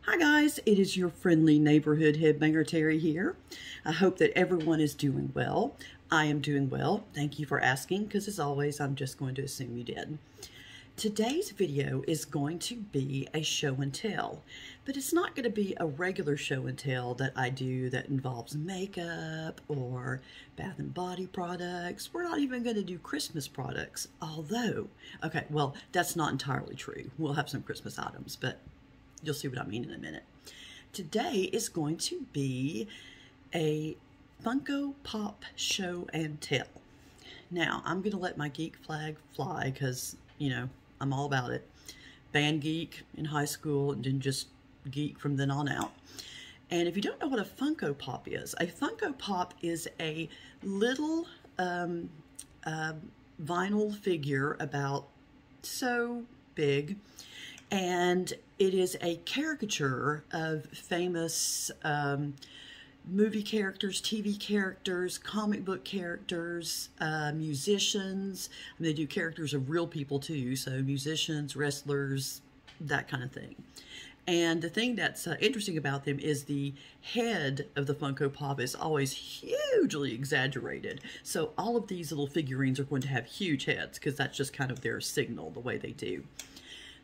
Hi guys, it is your friendly neighborhood headbanger Terry here. I hope that everyone is doing well. I am doing well. Thank you for asking, because as always, I'm just going to assume you did. Today's video is going to be a show and tell, but it's not going to be a regular show and tell that I do that involves makeup or bath and body products. We're not even going to do Christmas products, although, okay, well, that's not entirely true. We'll have some Christmas items, but you'll see what I mean in a minute. Today is going to be a Funko Pop show and tell. Now, I'm going to let my geek flag fly because, you know, I'm all about it. Band geek in high school and then just geek from then on out. And if you don't know what a Funko Pop is, a Funko Pop is a little vinyl figure about so big, and it is a caricature of famous movie characters, TV characters, comic book characters, musicians. I mean, they do characters of real people too, so musicians, wrestlers, that kind of thing. And the thing that's interesting about them is the head of the Funko Pop is always hugely exaggerated. So all of these little figurines are going to have huge heads because that's just kind of their signal, the way they do.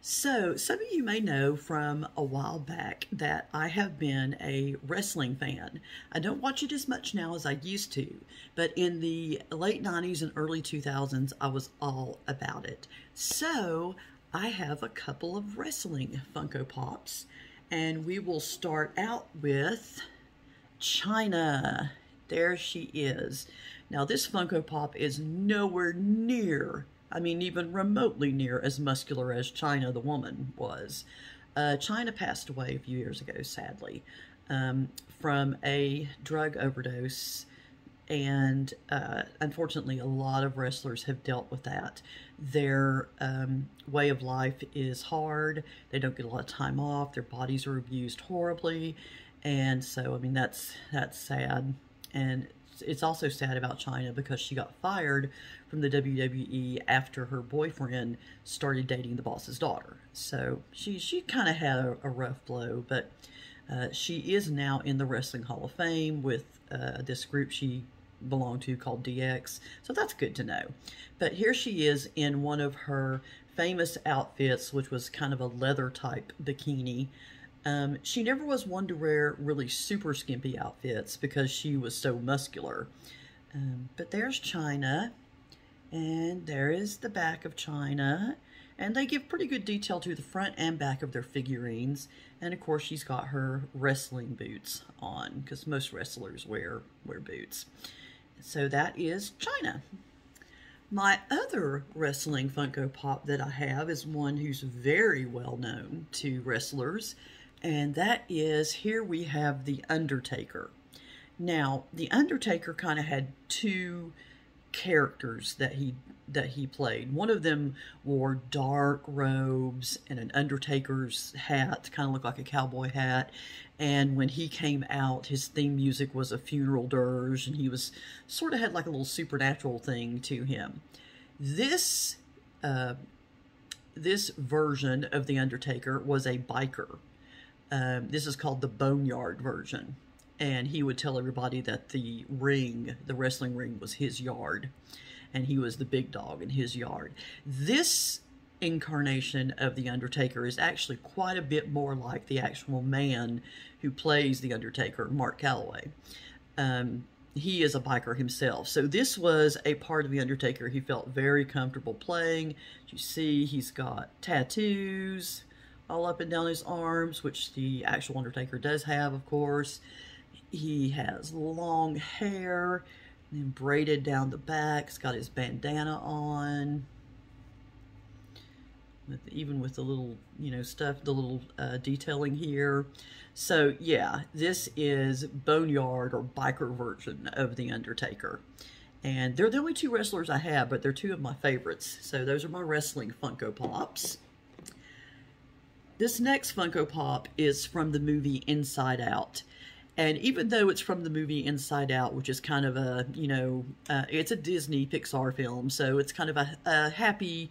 So, some of you may know from a while back that I have been a wrestling fan. I don't watch it as much now as I used to, but in the late 90s and early 2000s, I was all about it. So, I have a couple of wrestling Funko Pops, and we will start out with Chyna. There she is. Now, this Funko Pop is nowhere near, I mean, even remotely near as muscular as Chyna the woman was. Chyna passed away a few years ago, sadly, from a drug overdose. And unfortunately, a lot of wrestlers have dealt with that. Their way of life is hard. They don't get a lot of time off. Their bodies are abused horribly. And so, I mean, that's sad. And it's also sad about Chyna because she got fired from the WWE after her boyfriend started dating the boss's daughter. So she kind of had a rough blow, but she is now in the Wrestling Hall of Fame with this group she belonged to called DX. So that's good to know. But here she is in one of her famous outfits, which was kind of a leather type bikini. She never was one to wear really super skimpy outfits because she was so muscular. But there's Chyna, and there is the back of Chyna, and they give pretty good detail to the front and back of their figurines. And of course, she's got her wrestling boots on because most wrestlers wear boots. So that is Chyna. My other wrestling Funko Pop that I have is one who's very well known to wrestlers. And that is, here we have the Undertaker. Now, the Undertaker kind of had two characters that he played. One of them wore dark robes and an Undertaker's hat, kind of looked like a cowboy hat. And when he came out, his theme music was a funeral dirge, and he was sort of had like a little supernatural thing to him. This version of the Undertaker was a biker. This is called the Boneyard version, and he would tell everybody that the wrestling ring was his yard, and he was the big dog in his yard. This incarnation of the Undertaker is actually quite a bit more like the actual man who plays the Undertaker, Mark Calloway. He is a biker himself, so this was a part of the Undertaker he felt very comfortable playing. You see, he's got tattoos all up and down his arms, which the actual Undertaker does have, of course. He has long hair and braided down the back. He's got his bandana on, even with the little, you know, stuff, the little detailing here. So yeah, this is Boneyard or biker version of the Undertaker. And they're the only two wrestlers I have, but they're two of my favorites. So those are my wrestling Funko Pops. This next Funko Pop is from the movie Inside Out. And even though it's from the movie Inside Out, which is kind of a, you know, it's a Disney Pixar film, so it's kind of a happy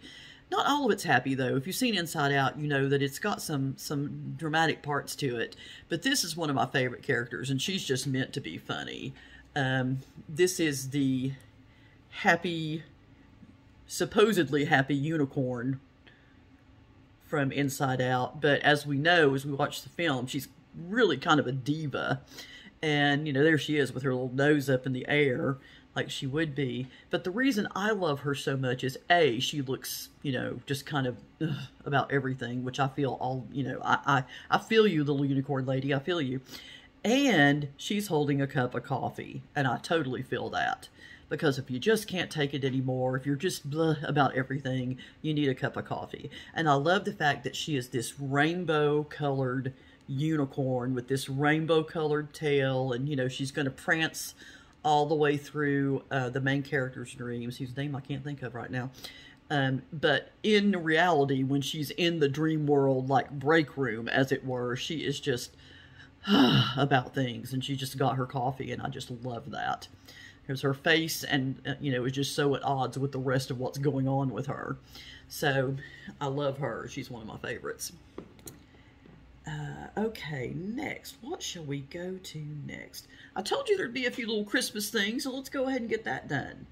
Not all of it's happy, though. If you've seen Inside Out, you know that it's got some dramatic parts to it. But this is one of my favorite characters, and she's just meant to be funny. This is the happy, supposedly happy unicorn from Inside Out. But as we know, as we watch the film, she's really kind of a diva. And, you know, there she is with her little nose up in the air, like she would be. But the reason I love her so much is, A, she looks, you know, just kind of about everything, which I feel all, you know, I feel you, little unicorn lady, I feel you. And she's holding a cup of coffee, and I totally feel that. Because if you just can't take it anymore, if you're just blah about everything, you need a cup of coffee. And I love the fact that she is this rainbow-colored unicorn with this rainbow-colored tail, and, you know, she's going to prance all the way through the main character's dreams, whose name I can't think of right now. But in reality, when she's in the dream world, like break room, as it were, she is just about things, and she just got her coffee, and I just love that. Because her face, and you know, is just so at odds with the rest of what's going on with her. So, I love her. She's one of my favorites. Okay, next. What shall we go to next? I told you there'd be a few little Christmas things, so let's go ahead and get that done.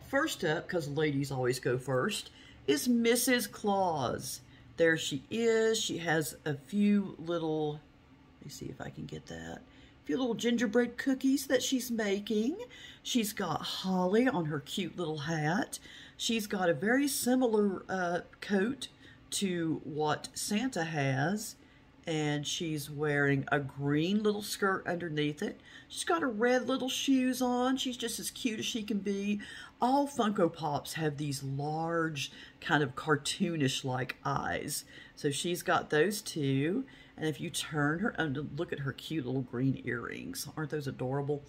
First up, because ladies always go first, is Mrs. Claus. There she is. She has a few little, let me see if I can get that, a few little gingerbread cookies that she's making. She's got holly on her cute little hat. She's got a very similar coat to what Santa has. And she's wearing a green little skirt underneath it. She's got her red little shoes on. She's just as cute as she can be. All Funko Pops have these large, kind of cartoonish-like eyes. So she's got those too. And if you turn her, look at her cute little green earrings. Aren't those adorable?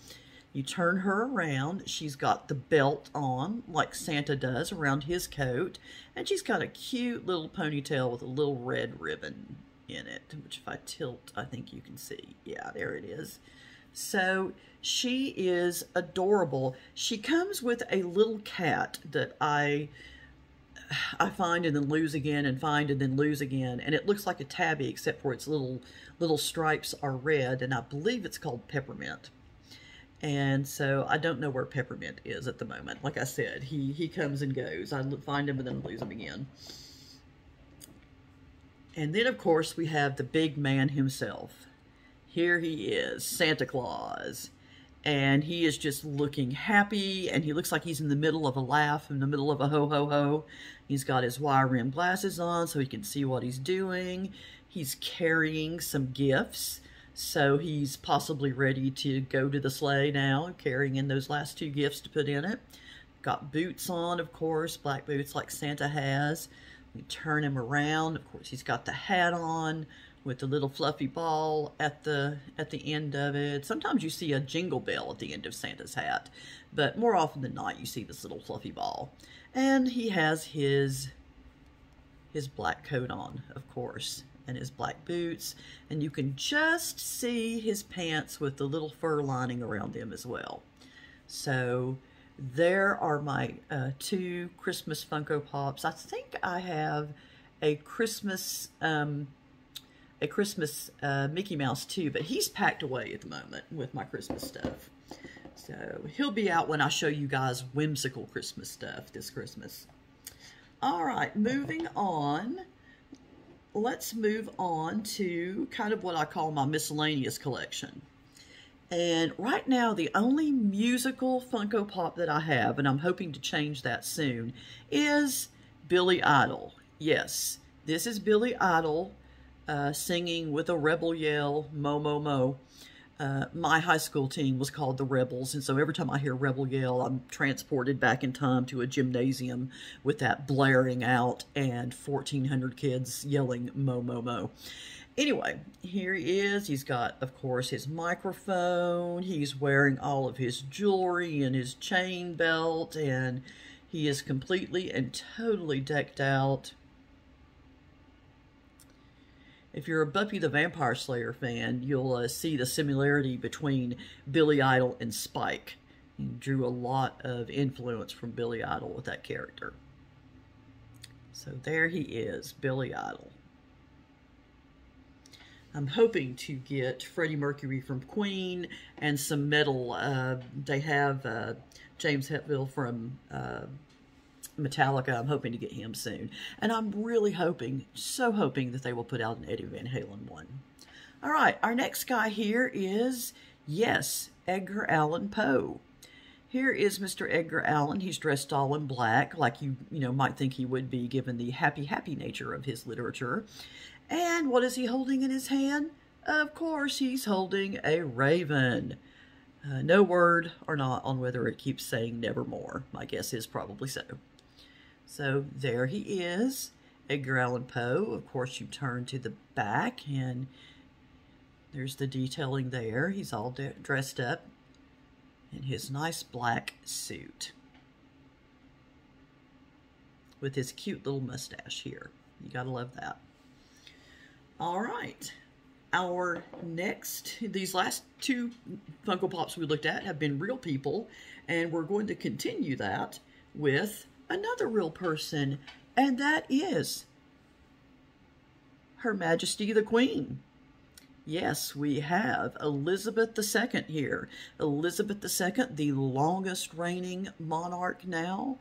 You turn her around. She's got the belt on, like Santa does, around his coat. And she's got a cute little ponytail with a little red ribbon in it, which if I tilt, I think you can see. Yeah, there it is. So she is adorable. She comes with a little cat that I find and then lose again, and find and then lose again, and it looks like a tabby except for its little stripes are red, and I believe it's called Peppermint. And so I don't know where Peppermint is at the moment. Like I said, he comes and goes. I find him and then lose him again. And then, of course, we have the big man himself. Here he is, Santa Claus. And he is just looking happy, and he looks like he's in the middle of a laugh, in the middle of a ho-ho-ho. He's got his wire-rimmed glasses on so he can see what he's doing. He's carrying some gifts, so he's possibly ready to go to the sleigh now, carrying in those last two gifts to put in it. Got boots on, of course, black boots like Santa has. We turn him around. Of course, he's got the hat on with the little fluffy ball at the end of it. Sometimes you see a jingle bell at the end of Santa's hat, but more often than not, you see this little fluffy ball. And he has his black coat on, of course, and his black boots, and you can just see his pants with the little fur lining around them as well. So there are my two Christmas Funko Pops. I think I have a Christmas Mickey Mouse too, but he's packed away at the moment with my Christmas stuff. So he'll be out when I show you guys whimsical Christmas stuff this Christmas. All right, moving on. Let's move on to kind of what I call my miscellaneous collection. And right now, the only musical Funko Pop that I have, and I'm hoping to change that soon, is Billy Idol. Yes, this is Billy Idol singing with a rebel yell, mo, mo, mo. My high school team was called the Rebels, and so every time I hear rebel yell, I'm transported back in time to a gymnasium with that blaring out and 1,400 kids yelling, mo, mo, mo. Anyway, here he is. He's got, of course, his microphone. He's wearing all of his jewelry and his chain belt, and he is completely and totally decked out. If you're a Buffy the Vampire Slayer fan, you'll see the similarity between Billy Idol and Spike. He drew a lot of influence from Billy Idol with that character. So there he is, Billy Idol. I'm hoping to get Freddie Mercury from Queen and some metal. They have James Hetfield from Metallica. I'm hoping to get him soon. And I'm really hoping, so hoping that they will put out an Eddie Van Halen one. All right, our next guy here is, yes, Edgar Allan Poe. Here is Mr. Edgar Allan. He's dressed all in black, like you might think he would be given the happy nature of his literature. And what is he holding in his hand? Of course, he's holding a raven. No word or not on whether it keeps saying nevermore. My guess is probably so. So there he is, Edgar Allan Poe. Of course, you turn to the back and there's the detailing there. He's all dressed up in his nice black suit with his cute little mustache here. You gotta love that. All right, these last two Funko Pops we looked at have been real people, and we're going to continue that with another real person, and that is Her Majesty the Queen. Yes, we have Elizabeth II here. Elizabeth II, the longest reigning monarch now.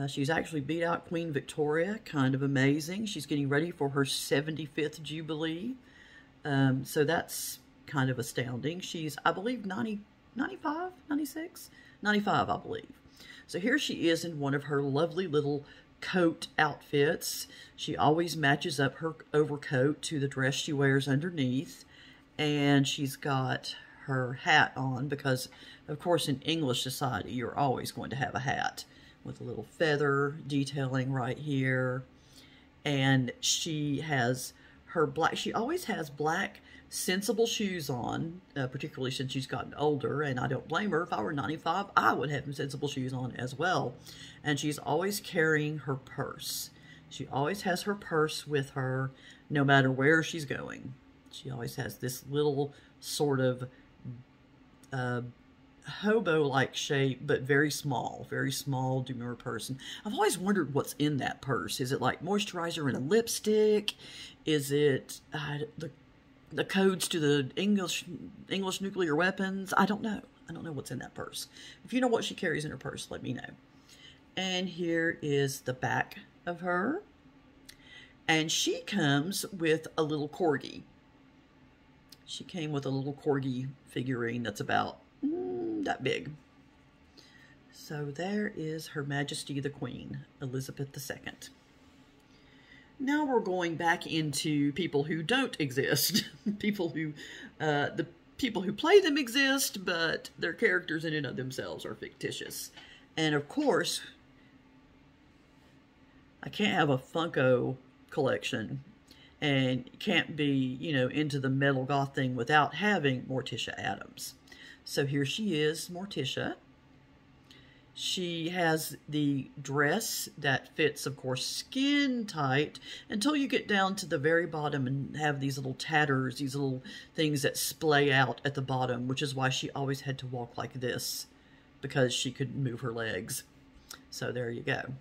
She's actually beat out Queen Victoria. Kind of amazing. She's getting ready for her 75th Jubilee. So that's kind of astounding. She's, I believe, 95, 96? 95, I believe. So here she is in one of her lovely little coat outfits. She always matches up her overcoat to the dress she wears underneath. And she's got her hat on because, of course, in English society, you're always going to have a hat with a little feather detailing right here. And she has her black, she always has black sensible shoes on, particularly since she's gotten older, and I don't blame her. If I were 95, I would have sensible shoes on as well. And she's always carrying her purse. She always has her purse with her, no matter where she's going. She always has this little sort of hobo-like shape, but very small demure purse. And I've always wondered what's in that purse. Is it like moisturizer and a lipstick? Is it the codes to the English nuclear weapons? I don't know. I don't know what's in that purse. If you know what she carries in her purse, let me know. And here is the back of her. And she comes with a little corgi. She came with a little corgi figurine that's about that big. So there is Her Majesty the Queen, Elizabeth II. Now we're going back into people who don't exist. People who, the people who play them exist, but their characters in and of themselves are fictitious. And of course, I can't have a Funko collection and can't be, into the metal goth thing without having Morticia Addams. So here she is, Morticia. She has the dress that fits, of course, skin tight until you get down to the very bottom and have these little tatters, these little things that splay out at the bottom, which is why she always had to walk like this, because she couldn't move her legs. So there you go.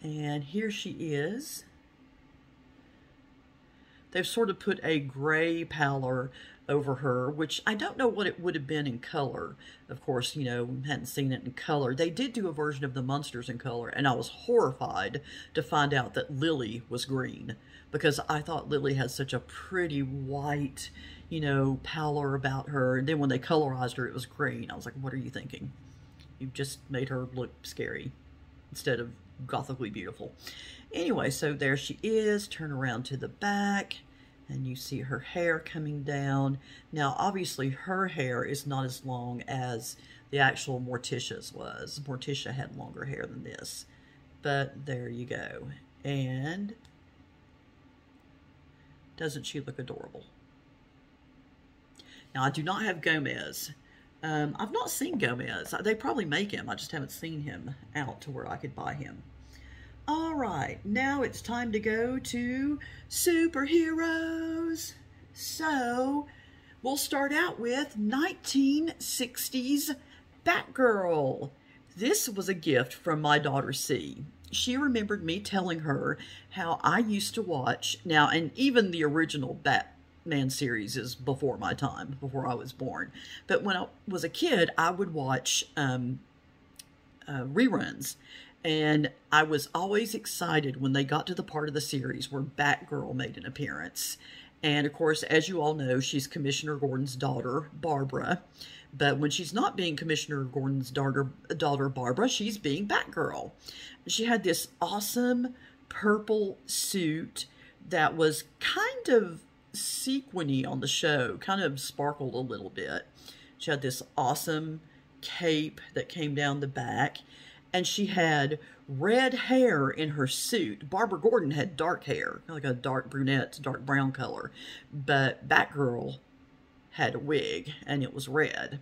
And here she is. They've sort of put a gray pallor over her, which I don't know what it would have been in color. Of course, hadn't seen it in color. They did do a version of the Munsters in color, and I was horrified to find out that Lily was green, because I thought Lily had such a pretty white, pallor about her. And then when they colorized her, it was green. I was like, what are you thinking? You just made her look scary instead of gothically beautiful. Anyway, so there she is. Turn around to the back, and you see her hair coming down. Now, obviously, her hair is not as long as the actual Morticia's was. Morticia had longer hair than this. But there you go. And doesn't she look adorable? Now, I do not have Gomez. I've not seen Gomez. They probably make him. I just haven't seen him out to where I could buy him. All right, now it's time to go to superheroes. So we'll start out with 1960s Batgirl. This was a gift from my daughter C. she remembered me telling her how I used to watch, now, and even the original Batman series is before my time, before I was born. But when I was a kid, I would watch reruns. And I was always excited when they got to the part of the series where Batgirl made an appearance. And of course, as you all know, she's Commissioner Gordon's daughter, Barbara. But when she's not being Commissioner Gordon's daughter Barbara, she's being Batgirl. She had this awesome purple suit that was kind of sequiny on the show, kind of sparkled a little bit. She had this awesome cape that came down the back, and she had red hair in her suit. Barbara Gordon had dark hair, like a dark brunette, dark brown color, but Batgirl had a wig, and it was red.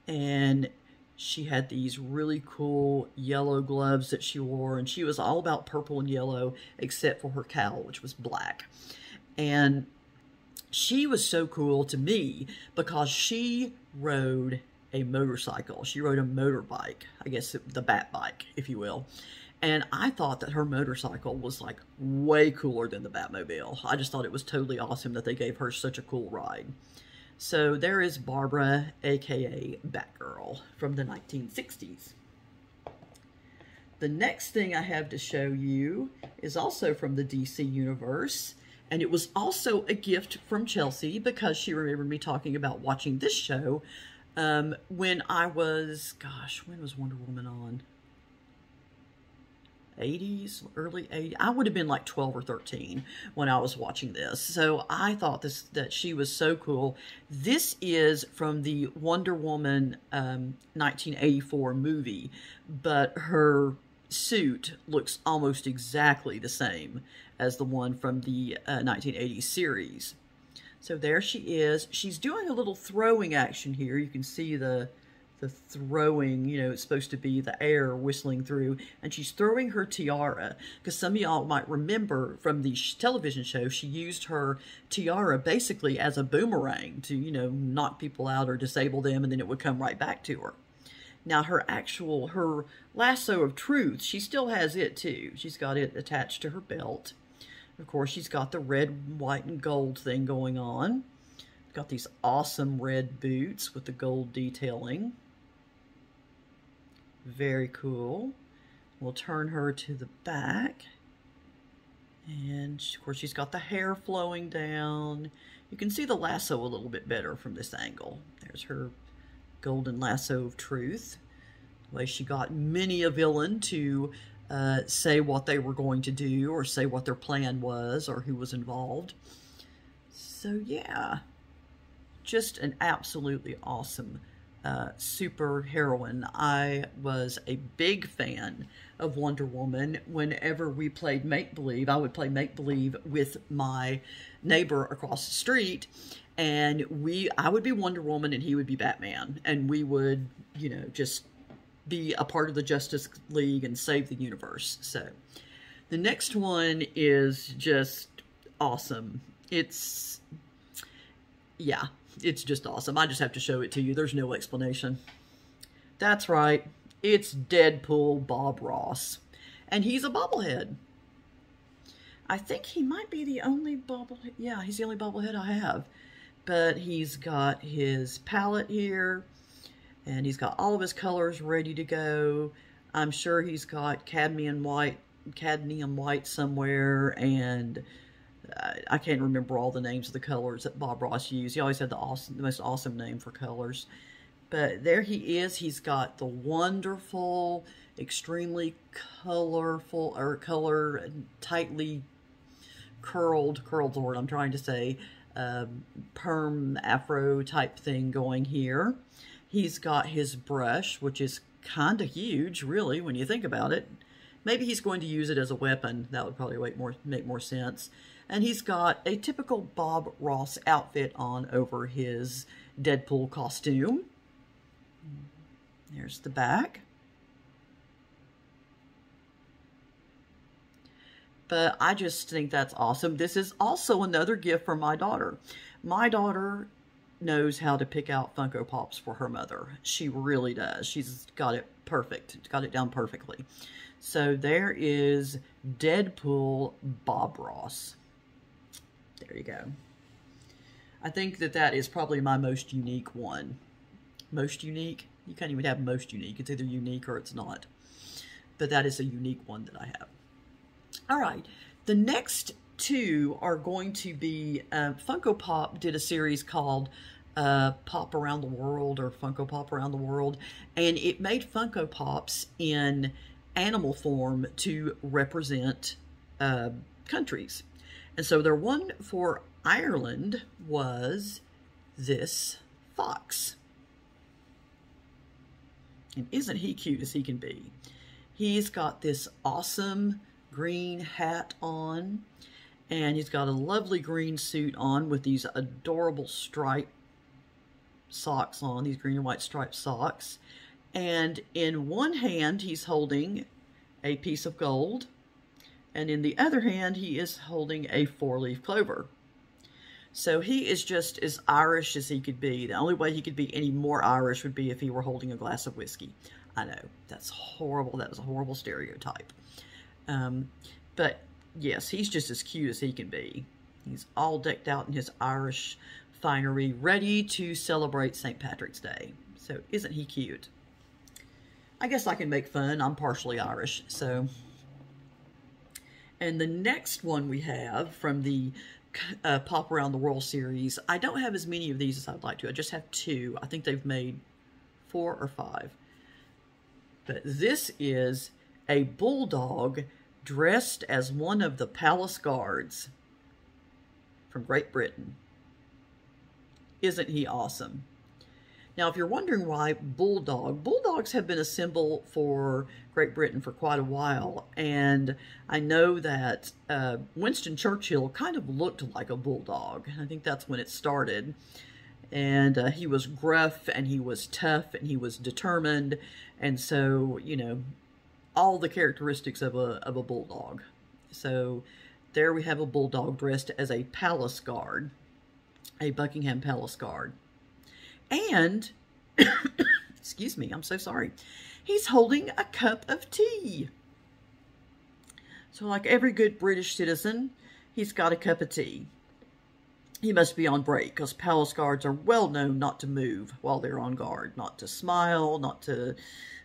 And she had these really cool yellow gloves that she wore, and she was all about purple and yellow, except for her cowl, which was black. And she was so cool to me because she rode a motorcycle. She rode a motorbike, I guess the Bat bike, if you will. And I thought that her motorcycle was like way cooler than the Batmobile. I just thought it was totally awesome that they gave her such a cool ride. So there is Barbara, aka Batgirl, from the 1960s. The next thing I have to show you is also from the DC universe. And it was also a gift from Chelsea because she remembered me talking about watching this show when I was, gosh, when was Wonder Woman on? 80s, early 80s. I would have been like 12 or 13 when I was watching this. So I thought that she was so cool. This is from the Wonder Woman 1984 movie, but her suit looks almost exactly the same as the one from the 1980s series. So there she is. She's doing a little throwing action here. You can see the throwing, you know, it's supposed to be the air whistling through, and she's throwing her tiara, because some of y'all might remember from the television show, she used her tiara basically as a boomerang to, you know, knock people out or disable them, and then it would come right back to her. Now her lasso of truth, she still has it too. She's got it attached to her belt. Of course, she's got the red, white, and gold thing going on. Got these awesome red boots with the gold detailing. Very cool. We'll turn her to the back. And, of course, she's got the hair flowing down. You can see the lasso a little bit better from this angle. There's her golden lasso of truth. The way she got many a villain to say what they were going to do or say what their plan was or who was involved. So, yeah. Just an absolutely awesome super heroine. I was a big fan of Wonder Woman. Whenever we played make-believe, I would play make-believe with my neighbor across the street, and I would be Wonder Woman and he would be Batman, and we would, you know, just be a part of the Justice League and save the universe. So the next one is just awesome. It's just awesome. I just have to show it to you. There's no explanation. That's right. It's Deadpool Bob Ross. And he's a bobblehead. I think he might be the only bobblehead. Yeah, he's the only bobblehead I have. But he's got his palette here. And he's got all of his colors ready to go. I'm sure he's got cadmium white somewhere. And I can't remember all the names of the colors that Bob Ross used. He always had the most awesome name for colors. But there he is. He's got the wonderful, extremely colorful, or tightly curled the word I'm trying to say, perm afro type thing going here. He's got his brush, which is kind of huge, really, when you think about it. Maybe he's going to use it as a weapon. That would probably make more sense. And he's got a typical Bob Ross outfit on over his Deadpool costume. There's the back. But I just think that's awesome. This is also another gift from my daughter. My daughter knows how to pick out Funko Pops for her mother. She really does. She's got it perfect. Got it down perfectly. So there is Deadpool Bob Ross. There you go. I think that that is probably my most unique one. Most unique? You can't even have most unique. It's either unique or it's not. But that is a unique one that I have. All right. The next two are going to be, Funko Pop did a series called Pop Around the World, or Funko Pop Around the World. And it made Funko Pops in animal form to represent countries. And so their one for Ireland was this fox. And isn't he cute as he can be? He's got this awesome green hat on, and he's got a lovely green suit on with these adorable striped socks on, these green and white striped socks. And in one hand, he's holding a piece of gold, and in the other hand, he is holding a 4-leaf clover. So he is just as Irish as he could be. The only way he could be any more Irish would be if he were holding a glass of whiskey. I know, that's horrible. That was a horrible stereotype. But yes, he's just as cute as he can be. He's all decked out in his Irish finery, ready to celebrate St. Patrick's Day. So isn't he cute? I guess I can make fun. I'm partially Irish, so... And the next one we have from the Pop Around the World series, I don't have as many of these as I'd like to. I just have 2. I think they've made 4 or 5. But this is a bulldog dressed as one of the palace guards from Great Britain. Isn't he awesome? Now, if you're wondering why bulldogs have been a symbol for Great Britain for quite a while. And I know that Winston Churchill kind of looked like a bulldog. I think that's when it started. And he was gruff, and he was tough, and he was determined. And so, you know, all the characteristics of a bulldog. So there we have a bulldog dressed as a palace guard, a Buckingham Palace guard. And, excuse me, I'm so sorry, he's holding a cup of tea. So like every good British citizen, he's got a cup of tea. He must be on break, because palace guards are well known not to move while they're on guard. Not to smile, not to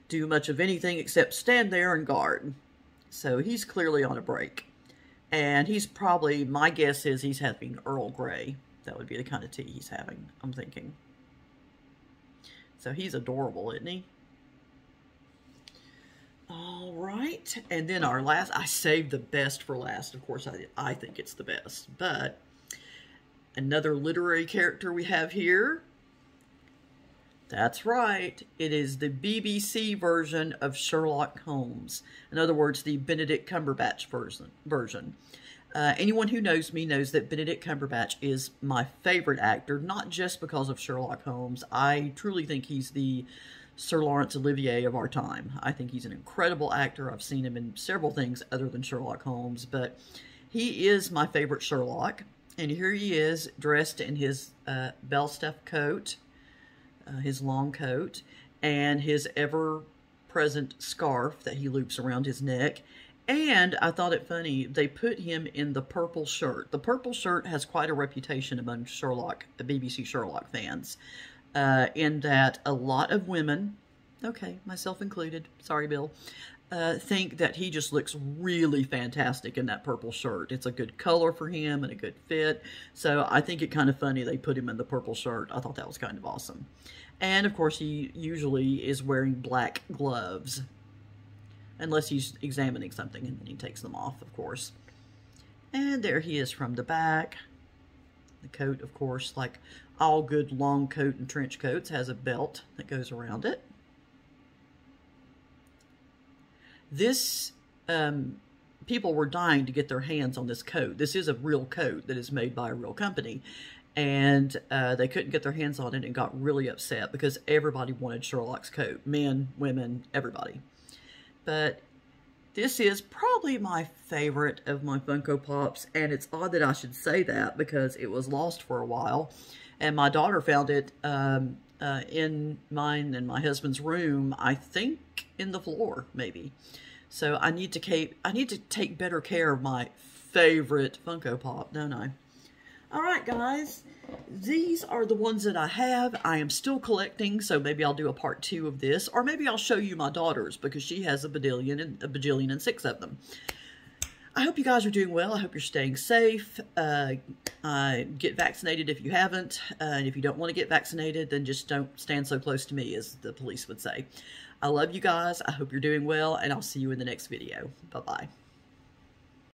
do much of anything except stand there and guard. So he's clearly on a break. And he's probably, my guess is he's having Earl Grey. That would be the kind of tea he's having, I'm thinking. So he's adorable, isn't he? All right. And then our last, I saved the best for last. Of course, I think it's the best. But another literary character we have here. That's right. It is the BBC version of Sherlock Holmes. In other words, the Benedict Cumberbatch version. Anyone who knows me knows that Benedict Cumberbatch is my favorite actor, not just because of Sherlock Holmes. I truly think he's the Sir Laurence Olivier of our time. I think he's an incredible actor. I've seen him in several things other than Sherlock Holmes, but he is my favorite Sherlock. And here he is, dressed in his Belstuff coat, his long coat, and his ever-present scarf that he loops around his neck. And I thought it funny, they put him in the purple shirt. The purple shirt has quite a reputation among Sherlock, BBC Sherlock fans, in that a lot of women, okay, myself included, sorry Bill, think that he just looks really fantastic in that purple shirt. It's a good color for him and a good fit. So I think it kind of funny they put him in the purple shirt. I thought that was kind of awesome. And of course he usually is wearing black gloves. Unless he's examining something, and then he takes them off, of course. And there he is from the back. The coat, of course, like all good long coat and trench coats, has a belt that goes around it. This, people were dying to get their hands on this coat. This is a real coat that is made by a real company. And they couldn't get their hands on it and got really upset because everybody wanted Sherlock's coat. Men, women, everybody. But this is probably my favorite of my Funko Pops, and it's odd that I should say that because it was lost for a while, and my daughter found it in mine and my husband's room, I think in the floor, maybe. So I need to take better care of my favorite Funko Pop, don't I? All right, guys. These are the ones that I have. I am still collecting, so maybe I'll do a part 2 of this, or maybe I'll show you my daughter's because she has a bajillion and 6 of them. I hope you guys are doing well. I hope you're staying safe. Get vaccinated if you haven't. And if you don't want to get vaccinated, then just don't stand so close to me, as the police would say. I love you guys. I hope you're doing well, and I'll see you in the next video. Bye-bye.